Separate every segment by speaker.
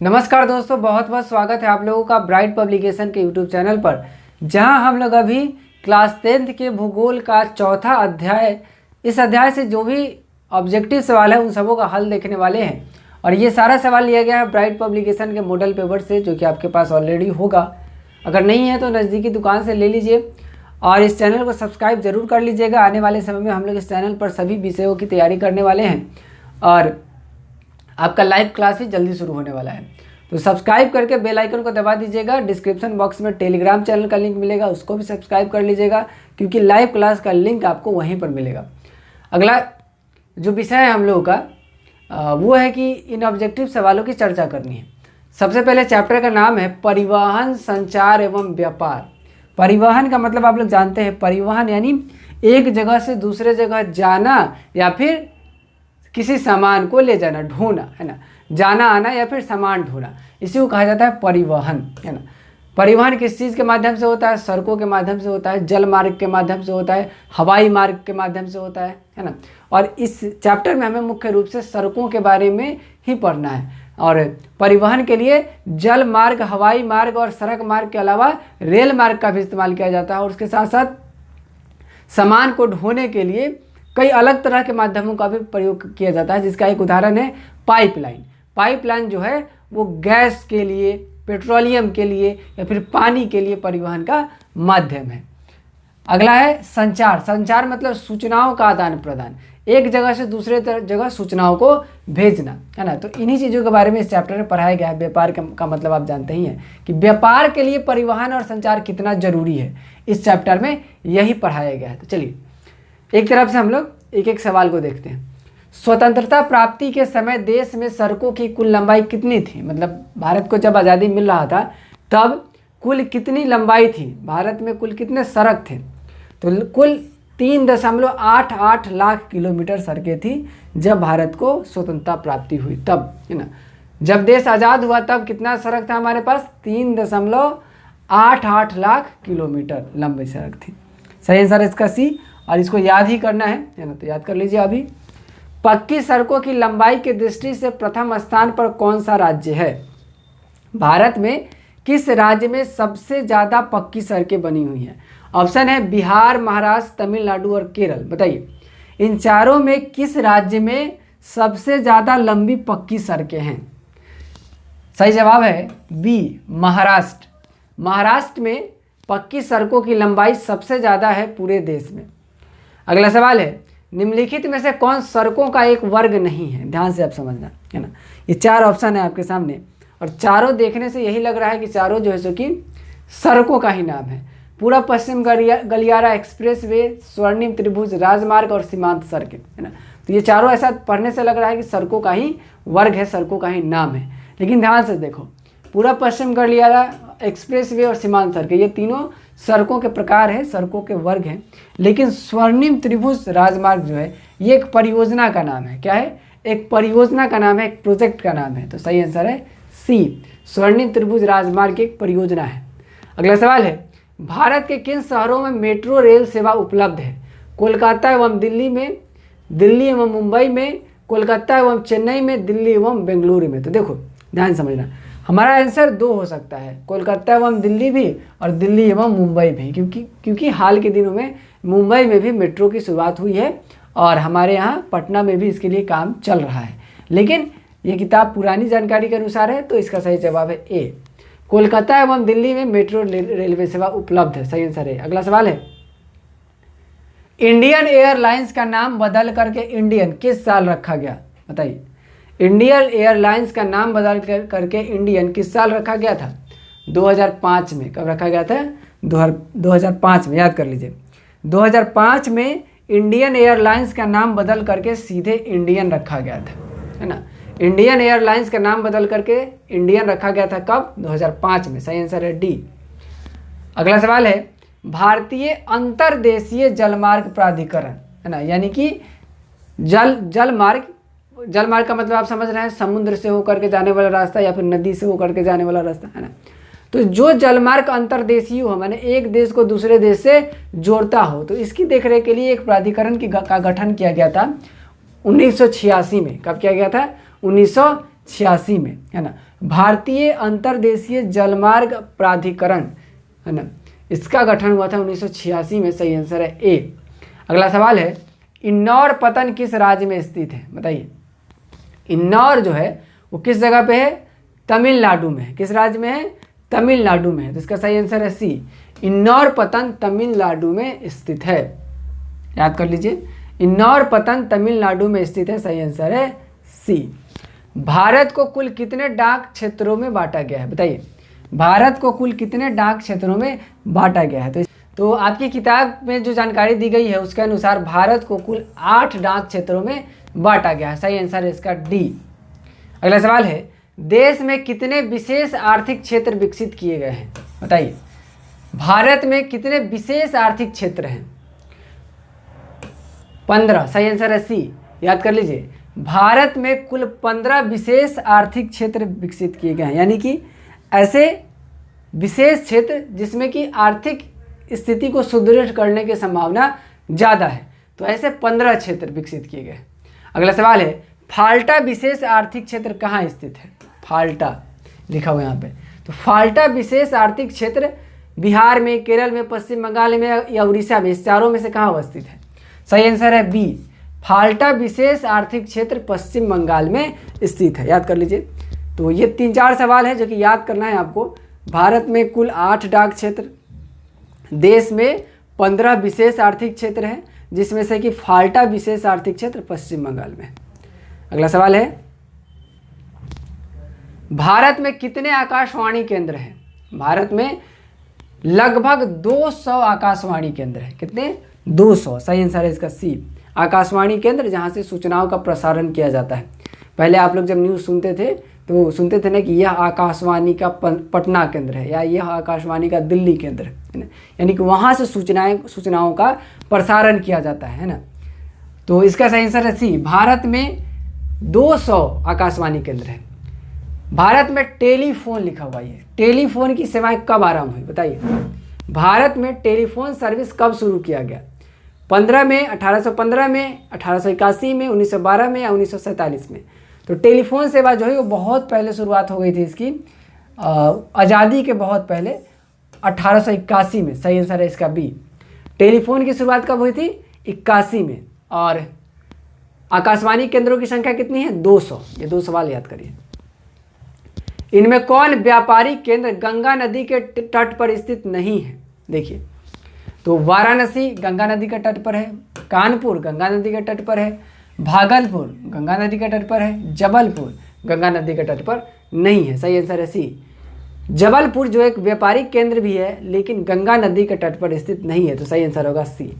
Speaker 1: नमस्कार दोस्तों, बहुत बहुत स्वागत है आप लोगों का ब्राइट पब्लिकेशन के यूट्यूब चैनल पर, जहां हम लोग अभी क्लास 10th के भूगोल का चौथा अध्याय, इस अध्याय से जो भी ऑब्जेक्टिव सवाल है उन सबों का हल देखने वाले हैं। और ये सारा सवाल लिया गया है ब्राइट पब्लिकेशन के मॉडल पेपर से, जो कि आपके पास ऑलरेडी होगा। अगर नहीं है तो नज़दीकी दुकान से ले लीजिए और इस चैनल को सब्सक्राइब जरूर कर लीजिएगा। आने वाले समय में हम लोग इस चैनल पर सभी विषयों की तैयारी करने वाले हैं और आपका लाइव क्लास भी जल्दी शुरू होने वाला है। तो सब्सक्राइब करके बेल आइकन को दबा दीजिएगा। डिस्क्रिप्शन बॉक्स में टेलीग्राम चैनल का लिंक मिलेगा, उसको भी सब्सक्राइब कर लीजिएगा, क्योंकि लाइव क्लास का लिंक आपको वहीं पर मिलेगा। अगला जो विषय है हम लोगों का वो है कि इन ऑब्जेक्टिव सवालों की चर्चा करनी है। सबसे पहले चैप्टर का नाम है परिवहन, संचार एवं व्यापार। परिवहन का मतलब आप लोग जानते हैं, परिवहन यानी एक जगह से दूसरे जगह जाना या फिर किसी सामान को ले जाना, ढोना, है ना, जाना आना या फिर सामान ढोना, इसी को कहा जाता है परिवहन, है ना। परिवहन किस चीज़ के माध्यम से होता है? सड़कों के माध्यम से होता है, जल मार्ग के माध्यम से होता है, हवाई मार्ग के माध्यम से होता है ना। और इस चैप्टर में हमें मुख्य रूप से सड़कों के बारे में ही पढ़ना है। और परिवहन के लिए जल मार्ग, हवाई मार्ग और सड़क मार्ग के अलावा रेल मार्ग का भी इस्तेमाल किया जाता है। और उसके साथ साथ सामान को ढोने के लिए कई अलग तरह के माध्यमों का भी प्रयोग किया जाता है, जिसका एक उदाहरण है पाइपलाइन। पाइपलाइन जो है वो गैस के लिए, पेट्रोलियम के लिए या फिर पानी के लिए परिवहन का माध्यम है। अगला है संचार। संचार मतलब सूचनाओं का आदान प्रदान, एक जगह से दूसरे जगह सूचनाओं को भेजना, है ना। तो इन्हीं चीज़ों के बारे में इस चैप्टर में पढ़ाया गया है। व्यापार का मतलब आप जानते ही हैं कि व्यापार के लिए परिवहन और संचार कितना जरूरी है, इस चैप्टर में यही पढ़ाया गया है। तो चलिए एक तरफ से हम लोग एक एक सवाल को देखते हैं। स्वतंत्रता प्राप्ति के समय देश में सड़कों की कुल लंबाई कितनी थी? मतलब भारत को जब आज़ादी मिल रहा था तब कुल कितनी लंबाई थी, भारत में कुल कितने सड़क थे? तो कुल 3.88 लाख किलोमीटर सड़कें थी जब भारत को स्वतंत्रता प्राप्ति हुई तब, है ना। जब देश आज़ाद हुआ तब कितना सड़क था हमारे पास? 3.88 लाख किलोमीटर लंबी सड़क थी। सही आंसर इसका सी, और इसको याद ही करना है ना, तो याद कर लीजिए। अभी पक्की सड़कों की लंबाई की दृष्टि से प्रथम स्थान पर कौन सा राज्य है? भारत में किस राज्य में सबसे ज़्यादा पक्की सड़कें बनी हुई हैं? ऑप्शन है बिहार, महाराष्ट्र, तमिलनाडु और केरल। बताइए इन चारों में किस राज्य में सबसे ज़्यादा लंबी पक्की सड़कें हैं? सही जवाब है बी, महाराष्ट्र। महाराष्ट्र में पक्की सड़कों की लंबाई सबसे ज़्यादा है पूरे देश में। अगला सवाल है निम्नलिखित में से कौन सड़कों का एक वर्ग नहीं है? ध्यान से आप समझना, है ना। ये चार ऑप्शन है आपके सामने और चारों देखने से यही लग रहा है कि चारों जो है सो कि सड़कों का ही नाम है। पूरा पश्चिम गलियारा एक्सप्रेस वे, स्वर्णिम त्रिभुज, राजमार्ग और सीमांत सड़कें, है ना। तो ये चारों ऐसा पढ़ने से लग रहा है कि सड़कों का ही वर्ग है, सड़कों का ही नाम है। लेकिन ध्यान से देखो, पूरा पश्चिम गलियारा एक्सप्रेस वे और सीमांत सड़कें, ये तीनों सड़कों के प्रकार है, सड़कों के वर्ग हैं। लेकिन स्वर्णिम त्रिभुज राजमार्ग जो है ये एक परियोजना का नाम है। क्या है? एक परियोजना का नाम है, एक प्रोजेक्ट का नाम है। तो सही आंसर है सी, स्वर्णिम त्रिभुज राजमार्ग एक परियोजना है। अगला सवाल है भारत के किन शहरों में मेट्रो रेल सेवा उपलब्ध है? कोलकाता एवं दिल्ली में, दिल्ली एवं मुंबई में, कोलकाता एवं चेन्नई में, दिल्ली एवं बेंगलुरु में। तो देखो ध्यान समझना, हमारा आंसर दो हो सकता है, कोलकाता एवं दिल्ली भी और दिल्ली एवं मुंबई भी, क्योंकि हाल के दिनों में मुंबई में भी मेट्रो की शुरुआत हुई है और हमारे यहाँ पटना में भी इसके लिए काम चल रहा है। लेकिन ये किताब पुरानी जानकारी के अनुसार है, तो इसका सही जवाब है ए, कोलकाता एवं दिल्ली में मेट्रो रेलवे सेवा उपलब्ध है। सही आंसर है। अगला सवाल है इंडियन एयरलाइंस का नाम बदल करके इंडियन किस साल रखा गया? बताइए इंडियन एयरलाइंस का नाम बदल करके इंडियन किस साल रखा गया था? 2005 में। कब रखा गया था? 2005 में, याद कर लीजिए। 2005 में इंडियन एयरलाइंस का नाम बदल करके सीधे इंडियन रखा गया था, है ना। इंडियन एयरलाइंस का नाम बदल करके इंडियन रखा गया था कब? 2005 में। सही आंसर है डी। अगला सवाल है भारतीय अंतर्देशीय जलमार्ग प्राधिकरण, है ना, यानी कि जलमार्ग का मतलब आप समझ रहे हैं, समुद्र से होकर के जाने वाला रास्ता या फिर नदी से होकर के जाने वाला रास्ता, है ना। तो जो जलमार्ग अंतर्देशीय हो, माने एक देश को दूसरे देश से जोड़ता हो, तो इसकी देखरेख के लिए एक प्राधिकरण का गठन किया गया था 1986 में। कब किया गया था? 1986 में, है ना। भारतीय अंतर्देशीय जलमार्ग प्राधिकरण, है ना, इसका गठन हुआ था 1986 में। सही आंसर है ए। अगला सवाल है, इन्नौर पतन किस राज्य में स्थित है? बताइए। इन्नौर जो है वो किस जगह पे है? तमिलनाडु में है। किस राज्य में है? तमिलनाडु में है। तो इसका सही आंसर है सी, इन्नौर पतन तमिलनाडु में स्थित है। याद कर लीजिए, इन्नौर पतन तमिलनाडु में स्थित है। सही आंसर है सी। भारत को कुल कितने डाक क्षेत्रों में बांटा गया है? बताइए, भारत को कुल कितने डाक क्षेत्रों में बांटा गया है? तो आपकी किताब में जो जानकारी दी गई है उसके अनुसार भारत को कुल 8 डाक क्षेत्रों में बांटा गया है। सही आंसर है इसका डी। अगला सवाल है, देश में कितने विशेष आर्थिक क्षेत्र विकसित किए गए हैं? बताइए, भारत में कितने विशेष आर्थिक क्षेत्र हैं? 15। सही आंसर है सी। याद कर लीजिए, भारत में कुल 15 विशेष आर्थिक क्षेत्र विकसित किए गए हैं, यानी कि ऐसे विशेष क्षेत्र जिसमें कि आर्थिक स्थिति को सुदृढ़ करने की संभावना ज़्यादा है। तो ऐसे 15 क्षेत्र विकसित किए गए। अगला सवाल है, फाल्टा विशेष आर्थिक क्षेत्र कहाँ स्थित है? फाल्टा लिखा हुआ यहाँ पे। तो फाल्टा विशेष आर्थिक क्षेत्र बिहार में, केरल में, पश्चिम बंगाल में या उड़ीसा में, इस चारों में से कहाँ अवस्थित है? सही आंसर है बी, फाल्टा विशेष आर्थिक क्षेत्र पश्चिम बंगाल में स्थित है। याद कर लीजिए। तो ये 3-4 सवाल है जो कि याद करना है आपको। भारत में कुल 8 डाक क्षेत्र, देश में 15 विशेष आर्थिक क्षेत्र हैं, जिसमें से कि फाल्टा विशेष आर्थिक क्षेत्र पश्चिम बंगाल में। अगला सवाल है, भारत में कितने आकाशवाणी केंद्र हैं? भारत में लगभग 200 आकाशवाणी केंद्र हैं। कितने? 200। सही आंसर है इसका सी, आकाशवाणी केंद्र, जहां से सूचनाओं का प्रसारण किया जाता है। पहले आप लोग जब न्यूज़ सुनते थे तो सुनते थे ना कि यह आकाशवाणी का पटना केंद्र है या यह आकाशवाणी का दिल्ली केंद्र है ना, यानी कि वहाँ से सूचनाओं का प्रसारण किया जाता है ना। तो इसका सही आंसर है सी, भारत में 200 आकाशवाणी केंद्र है। भारत में टेलीफोन लिखा हुआ है, टेलीफोन की सेवाएं कब आरंभ हुई? बताइए, भारत में टेलीफोन सर्विस कब शुरू किया गया? 15 में, 1815 में, 1881 में, 1912 में या 1947 में? तो टेलीफोन सेवा जो है वो बहुत पहले शुरुआत हो गई थी इसकी, आज़ादी के बहुत पहले, 1881 में। सही आंसर है इसका बी। टेलीफोन की शुरुआत कब हुई थी? 81 में। और आकाशवाणी केंद्रों की संख्या कितनी है? 200। ये 2 सवाल याद करिए। इनमें कौन व्यापारिक केंद्र गंगा नदी के तट पर स्थित नहीं है? देखिए, तो वाराणसी गंगा नदी के तट पर है, कानपुर गंगा नदी के तट पर है, भागलपुर गंगा नदी के तट पर है, जबलपुर गंगा नदी के तट पर नहीं है। सही आंसर है सी, जबलपुर जो एक व्यापारिक केंद्र भी है लेकिन गंगा नदी के तट पर स्थित नहीं है। तो सही आंसर होगा सी।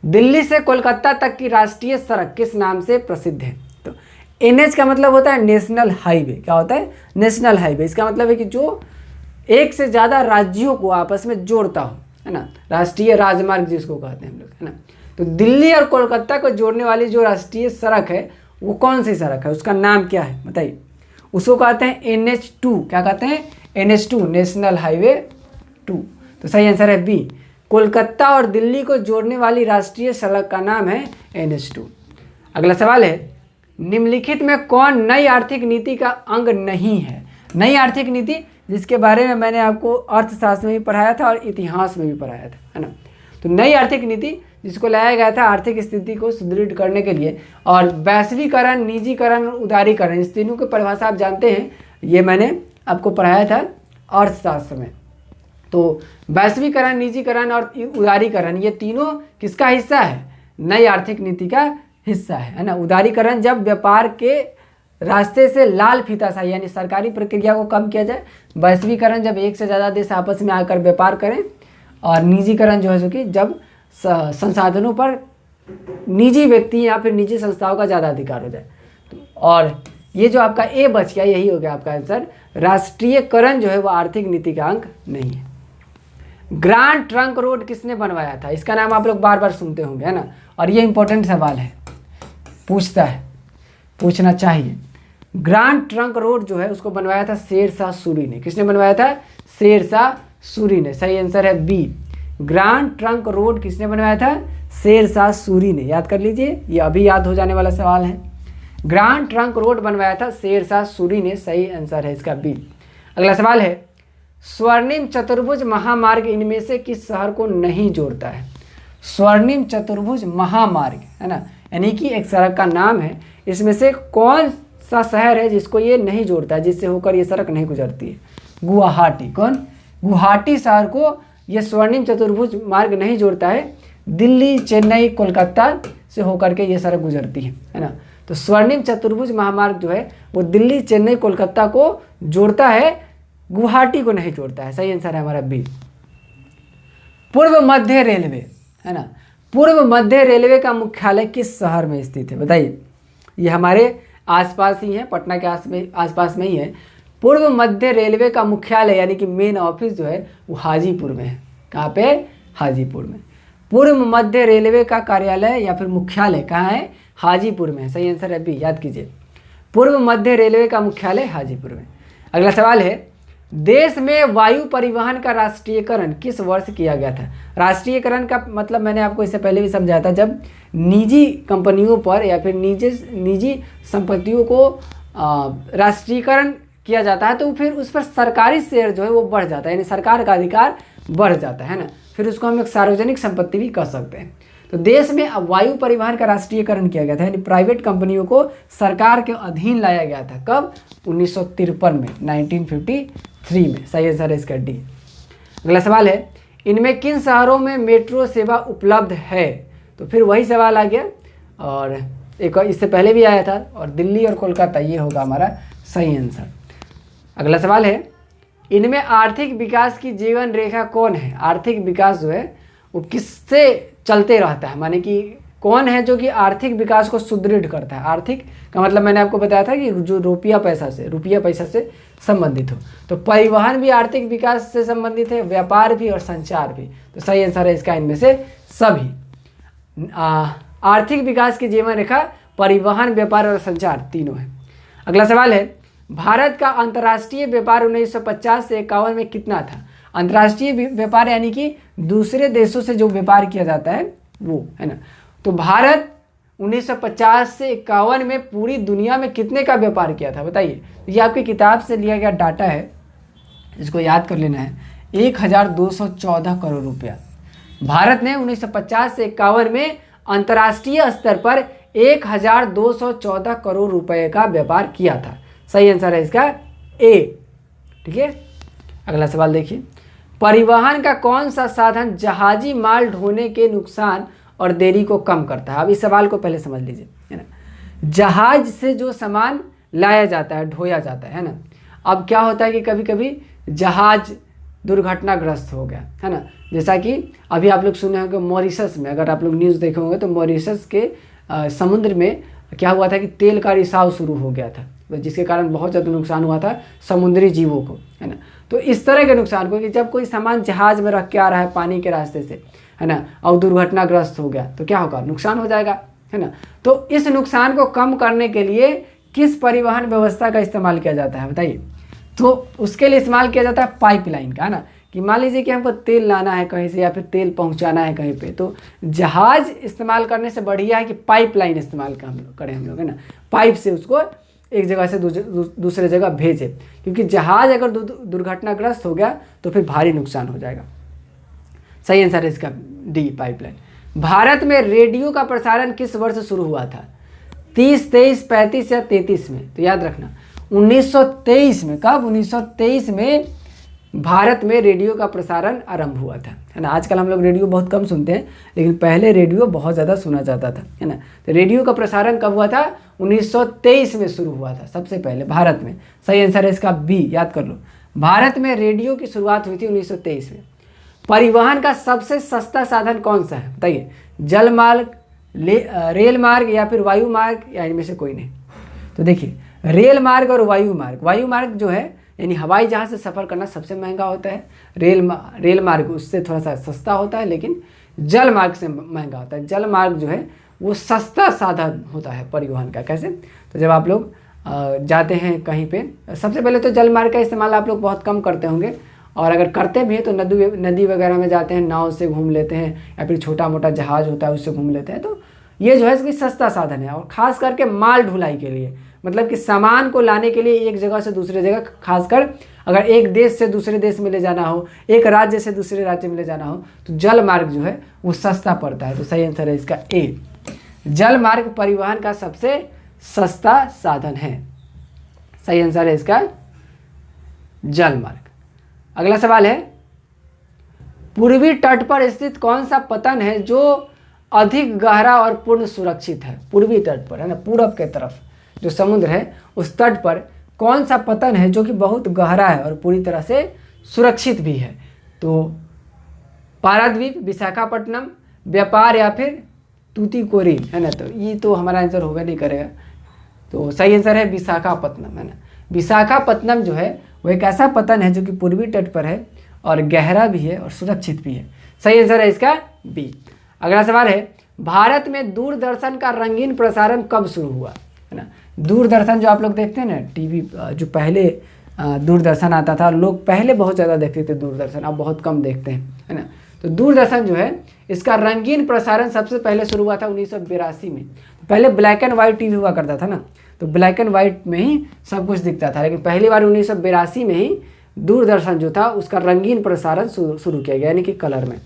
Speaker 1: दिल्ली से कोलकाता तक की राष्ट्रीय सड़क किस नाम से प्रसिद्ध है? तो NH का मतलब होता है नेशनल हाईवे। क्या होता है? National highway. इसका मतलब है कि जो एक से ज़्यादा राज्यों को आपस में जोड़ता हो, है ना, राष्ट्रीय राजमार्ग जिसको कहते हैं हम लोग, है ना। तो दिल्ली और कोलकाता को जोड़ने वाली जो राष्ट्रीय सड़क है वो कौन सी सड़क है? उसका नाम क्या है? बताइए। उसको कहते हैं NH2। क्या कहते हैं? NH2, national highway 2। तो सही आंसर है बी, कोलकाता और दिल्ली को जोड़ने वाली राष्ट्रीय सड़क का नाम है NH2। अगला सवाल है, निम्नलिखित में कौन नई आर्थिक नीति का अंग नहीं है? नई आर्थिक नीति जिसके बारे में मैंने आपको अर्थशास्त्र में भी पढ़ाया था और इतिहास में भी पढ़ाया था, है ना। तो नई आर्थिक नीति जिसको लाया गया था आर्थिक स्थिति को सुदृढ़ करने के लिए, और वैश्वीकरण, निजीकरण, उदारीकरण, इस तीनों की परिभाषा आप जानते हैं, ये मैंने आपको पढ़ाया था अर्थशास्त्र में। तो वैश्वीकरण, निजीकरण और उदारीकरण ये तीनों किसका हिस्सा है? नई आर्थिक नीति का हिस्सा है ना। उदारीकरण जब व्यापार के रास्ते से लाल फीताशाही यानी सरकारी प्रक्रिया को कम किया जाए, वैश्वीकरण जब एक से ज़्यादा देश आपस में आकर व्यापार करें, और निजीकरण जो है सो कि जब संसाधनों पर निजी व्यक्ति या फिर निजी संस्थाओं का ज़्यादा अधिकार हो जाए। और ये जो आपका ए बच गया, यही हो गया आपका आंसर। राष्ट्रीयकरण जो है वो आर्थिक नीति का अंग नहीं है। ग्रांड ट्रंक रोड किसने बनवाया था? इसका नाम आप लोग बार बार सुनते होंगे, है ना, और ये इंपॉर्टेंट सवाल है, पूछना चाहिए। ग्रांड ट्रंक रोड जो है उसको बनवाया था शेरशाह सूरी ने। किसने बनवाया था? शेरशाह सूरी ने। सही आंसर है बी, ग्रांड ट्रंक रोड किसने बनवाया था? शेरशाह सूरी ने। याद कर लीजिए, ये अभी याद हो जाने वाला सवाल है। ग्रांड ट्रंक रोड बनवाया था शेरशाह सूरी ने, सही आंसर है इसका बी। अगला सवाल है, स्वर्णिम चतुर्भुज महामार्ग इनमें से किस शहर को नहीं जोड़ता है? स्वर्णिम चतुर्भुज महामार्ग है ना, यानी कि एक सड़क का नाम है, इसमें से कौन सा शहर है जिसको ये नहीं जोड़ता है, जिससे होकर ये सड़क नहीं गुजरती है? गुवाहाटी। कौन? गुवाहाटी शहर को ये स्वर्णिम चतुर्भुज मार्ग नहीं जोड़ता है। दिल्ली, चेन्नई, कोलकाता से होकर के ये सड़क गुजरती है ना। तो स्वर्णिम चतुर्भुज महामार्ग जो है वो दिल्ली, चेन्नई, कोलकाता को जोड़ता है, गुवाहाटी को नहीं जोड़ता है। सही आंसर है हमारा बी। पूर्व मध्य रेलवे है ना, पूर्व मध्य रेलवे का मुख्यालय किस शहर में स्थित है? बताइए। ये हमारे आसपास ही है, पटना के आसपास में ही है। पूर्व मध्य रेलवे का मुख्यालय यानी कि मेन ऑफिस जो है वो हाजीपुर में है। कहाँ पे? हाजीपुर में। पूर्व मध्य रेलवे का कार्यालय या फिर मुख्यालय कहाँ है? हाजीपुर में है। सही आंसर है बी, याद कीजिए। पूर्व मध्य रेलवे का मुख्यालय हाजीपुर में। अगला सवाल है, देश में वायु परिवहन का राष्ट्रीयकरण किस वर्ष किया गया था? राष्ट्रीयकरण का मतलब मैंने आपको इससे पहले भी समझाया था, जब निजी कंपनियों पर या फिर निजी संपत्तियों को राष्ट्रीयकरण किया जाता है तो फिर उस पर सरकारी शेयर जो है वो बढ़ जाता है, यानी सरकार का अधिकार बढ़ जाता है ना, फिर उसको हम एक सार्वजनिक संपत्ति भी कह सकते हैं। तो देश में अब वायु परिवहन का राष्ट्रीयकरण किया गया था, यानी प्राइवेट कंपनियों को सरकार के अधीन लाया गया था। कब? 1953 में, 1953 में। सही आंसर है इसका डी। अगला सवाल है, इनमें किन शहरों में मेट्रो सेवा उपलब्ध है? तो फिर वही सवाल आ गया, और एक इससे पहले भी आया था, और दिल्ली और कोलकाता, ये होगा हमारा सही आंसर। अगला सवाल है, इनमें आर्थिक विकास की जीवन रेखा कौन है? आर्थिक विकास जो है वो किससे चलते रहता है, माने कि कौन है जो कि आर्थिक विकास को सुदृढ़ करता है? आर्थिक का मतलब मैंने आपको बताया था कि जो रुपया पैसा से संबंधित हो। तो परिवहन भी आर्थिक विकास से संबंधित है, व्यापार भी और संचार भी। तो सही आंसर है इसका इनमें से सभी। आर्थिक विकास की जीवन रेखा परिवहन, व्यापार और संचार तीनों है। अगला सवाल है, भारत का अंतर्राष्ट्रीय व्यापार 1950 से 51 में कितना था? अंतर्राष्ट्रीय व्यापार यानी कि दूसरे देशों से जो व्यापार किया जाता है वो, है ना। तो भारत 1950 से 51 में पूरी दुनिया में कितने का व्यापार किया था? बताइए। ये आपकी किताब से लिया गया डाटा है, इसको याद कर लेना है। 1214 करोड़ रुपया भारत ने 1950 से 51 में अंतर्राष्ट्रीय स्तर पर 1214 करोड़ रुपए का व्यापार किया था। सही आंसर है इसका ए। ठीक है। अगला सवाल देखिए, परिवहन का कौन सा साधन जहाजी माल ढोने के नुकसान और देरी को कम करता है? अब इस सवाल को पहले समझ लीजिए, है ना। जहाज से जो सामान लाया जाता है, ढोया जाता है ना। अब क्या होता है कि कभी कभी जहाज दुर्घटनाग्रस्त हो गया, है ना। जैसा कि अभी आप लोग सुने होंगे मॉरिशस में, अगर आप लोग न्यूज़ देखे होंगे तो मॉरिशस के समुद्र में क्या हुआ था कि तेल का रिसाव शुरू हो गया था, जिसके कारण बहुत ज़्यादा नुकसान हुआ था समुद्री जीवों को, है ना। तो इस तरह के नुकसान को कि जब कोई सामान जहाज में रख के आ रहा है पानी के रास्ते से, है ना, और दुर्घटनाग्रस्त हो गया तो क्या होगा? नुकसान हो जाएगा, है ना। तो इस नुकसान को कम करने के लिए किस परिवहन व्यवस्था का इस्तेमाल किया जाता है? बताइए। तो उसके लिए इस्तेमाल किया जाता है पाइपलाइन का, है ना। कि मान लीजिए कि हमको तेल लाना है कहीं से या फिर तेल पहुंचाना है कहीं पे, तो जहाज इस्तेमाल करने से बढ़िया है कि पाइपलाइन इस्तेमाल करें हम लोग, है ना। पाइप से उसको एक जगह से दूसरे जगह भेजें, क्योंकि जहाज अगर दुर्घटनाग्रस्त हो गया तो फिर भारी नुकसान हो जाएगा। सही आंसर है इसका डी, पाइपलाइन। भारत में रेडियो का प्रसारण किस वर्ष शुरू हुआ था? 30, 23, 35 या 33 में? तो याद रखना 1923 में। कब? 1923 में भारत में रेडियो का प्रसारण आरंभ हुआ था, है ना। आजकल हम लोग रेडियो बहुत कम सुनते हैं, लेकिन पहले रेडियो बहुत ज़्यादा सुना जाता था, है ना। तो रेडियो का प्रसारण कब हुआ था? 1923 में शुरू हुआ था सबसे पहले भारत में। सही आंसर है इसका बी, याद कर लो। भारत में रेडियो की शुरुआत हुई थी 1923 में। परिवहन का सबसे सस्ता साधन कौन सा है? बताइए। जल मार्ग, रेल मार्ग या फिर वायु मार्ग, या इनमें से कोई नहीं? तो देखिए, रेल मार्ग और वायु मार्ग। वायु मार्ग जो है यानी हवाई जहाज से सफ़र करना सबसे महंगा होता है। रेल मार्ग उससे थोड़ा सा सस्ता होता है, लेकिन जल मार्ग से महंगा होता है। जल मार्ग जो है वो सस्ता साधन होता है परिवहन का। कैसे? तो जब आप लोग जाते हैं कहीं पे, सबसे पहले तो जल मार्ग का इस्तेमाल आप लोग बहुत कम करते होंगे, और अगर करते भी हैं तो नदी वगैरह में जाते हैं, नाव से घूम लेते हैं, या फिर छोटा मोटा जहाज होता है उससे घूम लेते हैं। तो ये जो है इसकी सस्ता साधन है, और ख़ास करके माल ढुलाई के लिए, मतलब कि सामान को लाने के लिए एक जगह से दूसरे जगह, खासकर अगर एक देश से दूसरे देश में ले जाना हो, एक राज्य से दूसरे राज्य में ले जाना हो, तो जल मार्ग जो है वो सस्ता पड़ता है। तो सही आंसर है इसका ए, जल मार्ग परिवहन का सबसे सस्ता साधन है। सही आंसर है इसका जल मार्ग। अगला सवाल है, पूर्वी तट पर स्थित कौन सा पतन है जो अधिक गहरा और पूर्ण सुरक्षित है? पूर्वी तट पर है ना, पूरब के तरफ जो समुद्र है उस तट पर कौन सा पतन है जो कि बहुत गहरा है और पूरी तरह से सुरक्षित भी है? तो पाराद्वीप, विशाखापट्टनम, व्यापार या फिर तूतीकोरिन, है ना। तो ये तो हमारा आंसर होगा नहीं करेगा, तो सही आंसर है विशाखापट्टनम, है ना। विशाखापट्टनम जो है वो एक ऐसा पतन है जो कि पूर्वी तट पर है और गहरा भी है और सुरक्षित भी है। सही आंसर है इसका बी। अगला सवाल है, भारत में दूरदर्शन का रंगीन प्रसारण कब शुरू हुआ? है ना, दूरदर्शन जो आप लोग देखते हैं ना टीवी, जो पहले दूरदर्शन आता था, लोग पहले बहुत ज़्यादा देखते थे दूरदर्शन, अब बहुत कम देखते हैं, है ना। तो दूरदर्शन जो है इसका रंगीन प्रसारण सबसे पहले शुरू हुआ था 1982 में। पहले ब्लैक एंड वाइट टीवी हुआ करता था ना, तो ब्लैक एंड वाइट में ही सब कुछ दिखता था, लेकिन पहली बार 1982 में ही दूरदर्शन जो था उसका रंगीन प्रसारण शुरू किया गया, यानी कि कलर में।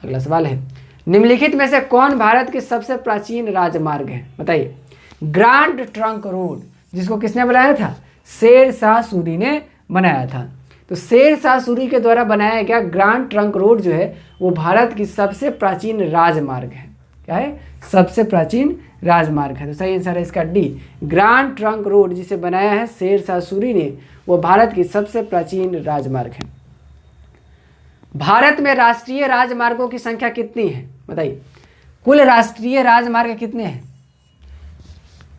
Speaker 1: अगला सवाल है, निम्नलिखित में से कौन भारत के सबसे प्राचीन राजमार्ग है? बताइए। ग्रांड ट्रंक रोड, जिसको किसने बनाया था? शेर शाह सूरी ने बनाया था। तो शेर शाह सूरी के द्वारा बनाया गया ग्रांड ट्रंक रोड जो है वो भारत की सबसे प्राचीन राजमार्ग है। क्या है? सबसे प्राचीन राजमार्ग है। तो सही आंसर है इसका डी, ग्रांड ट्रंक रोड जिसे बनाया है शेर शाह सूरी ने, वो भारत की सबसे प्राचीन राजमार्ग है। भारत में राष्ट्रीय राजमार्गों की संख्या कितनी है? बताइए। कुल राष्ट्रीय राजमार्ग कितने हैं?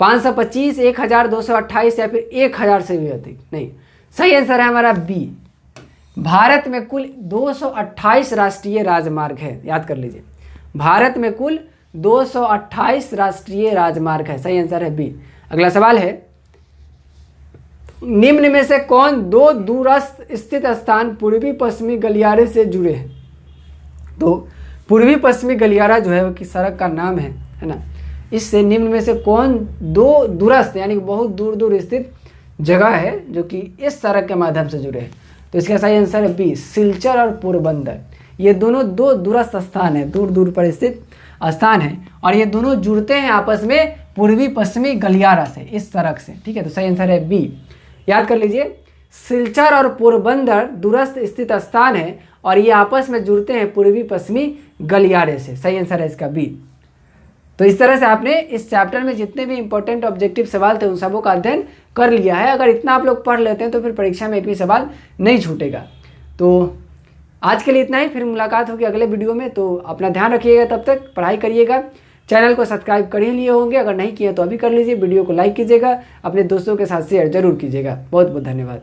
Speaker 1: 525, 1228 या फिर 1000 से भी अधिक? नहीं, सही आंसर है हमारा बी, भारत में कुल 228 राष्ट्रीय राजमार्ग है। याद कर लीजिए, भारत में कुल 228 राष्ट्रीय राजमार्ग है। सही आंसर है बी। अगला सवाल है, निम्न में से कौन दो दूरस्थ स्थित स्थान पूर्वी पश्चिमी गलियारे से जुड़े हैं? तो पूर्वी पश्चिमी गलियारा जो है वो किस सड़क का नाम है ना। इससे निम्न में से कौन दो दूरस्थ यानी बहुत दूर दूर स्थित जगह है जो कि इस सड़क के माध्यम से जुड़े हैं? तो इसका सही आंसर है बी, सिलचर और पोरबंदर। ये दोनों दो दूरस्थ स्थान है, दूर दूर पर स्थित स्थान है, और ये दोनों जुड़ते हैं आपस में पूर्वी पश्चिमी गलियारा से, इस सड़क से। ठीक है, तो सही आंसर है बी। याद कर लीजिए, सिलचर और पोरबंदर दूरस्थ स्थित स्थान है और ये आपस में जुड़ते हैं पूर्वी पश्चिमी गलियारे से। सही आंसर है इसका बी। तो इस तरह से आपने इस चैप्टर में जितने भी इंपॉर्टेंट ऑब्जेक्टिव सवाल थे उन सबों का अध्ययन कर लिया है। अगर इतना आप लोग पढ़ लेते हैं तो फिर परीक्षा में एक भी सवाल नहीं छूटेगा। तो आज के लिए इतना ही, फिर मुलाकात होगी अगले वीडियो में। तो अपना ध्यान रखिएगा, तब तक पढ़ाई करिएगा। चैनल को सब्सक्राइब कर ही लिए होंगे, अगर नहीं किए तो अभी कर लीजिए। वीडियो को लाइक कीजिएगा, अपने दोस्तों के साथ शेयर जरूर कीजिएगा। बहुत बहुत धन्यवाद।